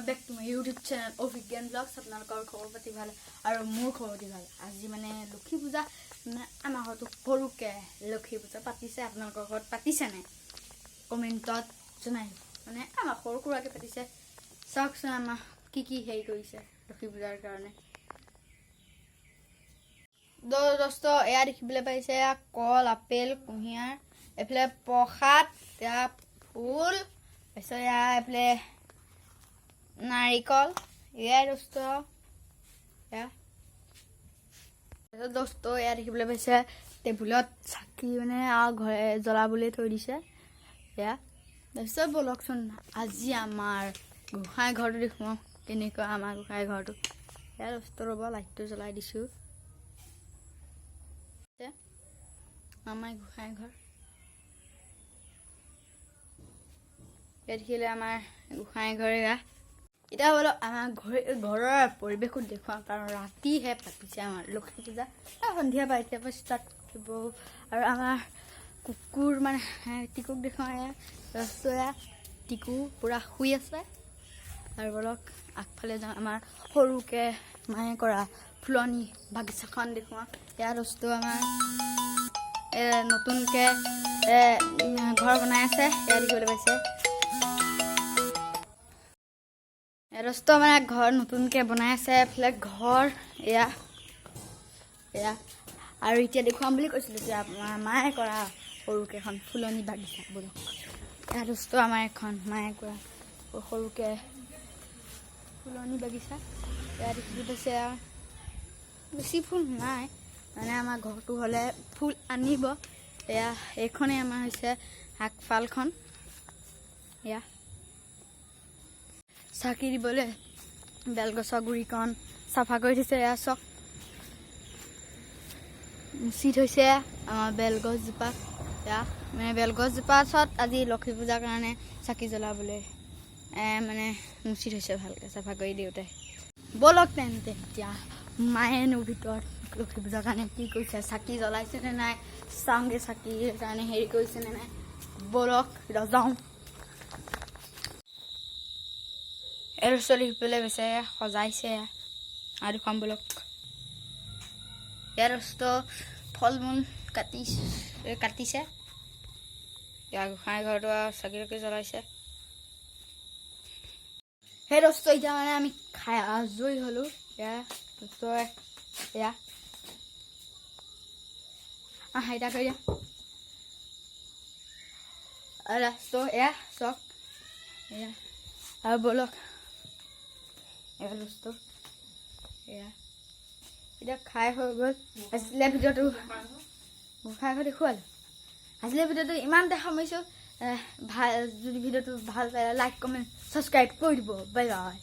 back to my YouTube channel Ovigan Vlogs. আপোনালোকৰ খবৰ পাতি ভাল আৰু মোৰ খবৰ পাতি ভাল। আজি মানে লক্ষী পূজা আমাৰ ঘৰতো সৰুকে লক্ষী পূজা পাতিছে। আপোনালোকৰ ঘৰত পাতিছে নে? কমেন্টত জনাই। মানে আমাৰ সৰু সৰুকে পাতিছে। চাওকচোন আমাৰ কি হেৰি কৰিছে লক্ষী পূজাৰ কাৰণে। দোস্ত এয়া দেখিবলৈ পাইছে কল, আপেল, কুঁহিয়াৰ, এফালে প্ৰসাদ, এয়া ফুল, তাৰপিছত এয়া এফালে নাৰিকল, এয়া দোস্ত দোস্ত এয়া দেখিবলৈ পাইছে টেবুলত চাকি মানে ঘৰে জ্বলাবলৈ থৈ দিছে। এয়া তাৰপিছত বলকচোন আজি আমাৰ গোসাঁই ঘৰটো দেখুৱাওঁ কেনেকুৱা আমাৰ গোসাঁই ঘৰটো। এয়া দোস্ত ৰ'ব লাইটটো জ্বলাই দিছোঁ। আমাৰ গোসাঁই ঘৰ দেখিলে আমাৰ গোসাঁই ঘৰ এয়া। এতিয়া বলক আমাৰ ঘৰৰ পৰিৱেশত দেখুৱাওঁ কাৰণ ৰাতিহে পাতিছে আমাৰ লক্ষী পূজা। সন্ধিয়া বা এতিয়াৰ পৰা ষ্টাৰ্ট কৰিব। আৰু আমাৰ কুকুৰ মানে টিকুক দেখুৱাওঁ। এয়া টিকু পূৰা শুই আছে। আৰু বলক আগফালে যাওঁ আমাৰ সৰুকৈ মায়ে কৰা ফুলনি বাগিচাখন দেখুৱাওঁ। এয়া বস্তু আমাৰ নতুনকৈ ঘৰ বনাই আছে। এয়া দেখিবলৈ পাইছে এৰস্ত মানে ঘৰ নতুনকৈ বনাই আছে। এফালে ঘৰ এয়া আৰু এতিয়া দেখুৱাম বুলি কৈছিলোঁ যে আপোনাৰ মায়ে কৰা সৰুকৈ এখন ফুলনি বাগিচা বলক। এয়া দোস্ত আমাৰ এখন মায়ে কৰা সৰুকৈ ফুলনি বাগিচা। এয়া দেখিবলৈ পাইছে বেছি ফুল নাই মানে আমাৰ ঘৰটো হ'লে ফুল আনিব। এয়া এইখনেই আমাৰ হৈছে আগফালখন। এয়া চাকি দিবলৈ বেলগছৰ গুৰিকণ চাফা কৰি থৈছে। এয়া চক মুচি থৈছে আমাৰ বেলগছজোপা। এয়া মানে বেলগছজোপা ওচৰত আজি লক্ষী পূজাৰ কাৰণে চাকি জ্বলাবলৈ মানে মুচি থৈছে ভালকৈ চাফা কৰি দিওঁতে। বলক তেন্তে এতিয়া মায়েনো ভিতৰত লক্ষী পূজাৰ কাৰণে কি কৰিছে, চাকি জ্বলাইছেনে নাই চাওঁগৈ, চাকিৰ কাৰণে হেৰি কৰিছেনে নাই। বলক যাওঁ। এই চলি পেলাই বেছে সজাইছে আৰু দেখুৱাম বলক। ইয়াৰ ৰস্ত ফল মূল কাটিছে। ইয়াৰ গোসাঁই ঘৰটো চাকি তাকি জ্বলাইছে। সেই ৰস্ত এতিয়া মানে আমি খাই আজৰি হ'লোঁ। এয়া ৰস্ত এয়া হাইটা কৰি দিয়া ৰাস্ত এয়া চক এয়া আৰু বলক এয়া দোস্ত এয়া এতিয়া খাই হৈ গ'ল। আজিলে ভিডিঅ'টো গোসাঁই ঘৰ দেখুৱালোঁ। আজিলে ভিডিঅ'টো ইমানতে সামৰিছোঁ। ভাল যদি ভিডিঅ'টো ভাল পায় লাইক কমেণ্ট ছাবস্ক্ৰাইব কৰি দিব। Bye bye.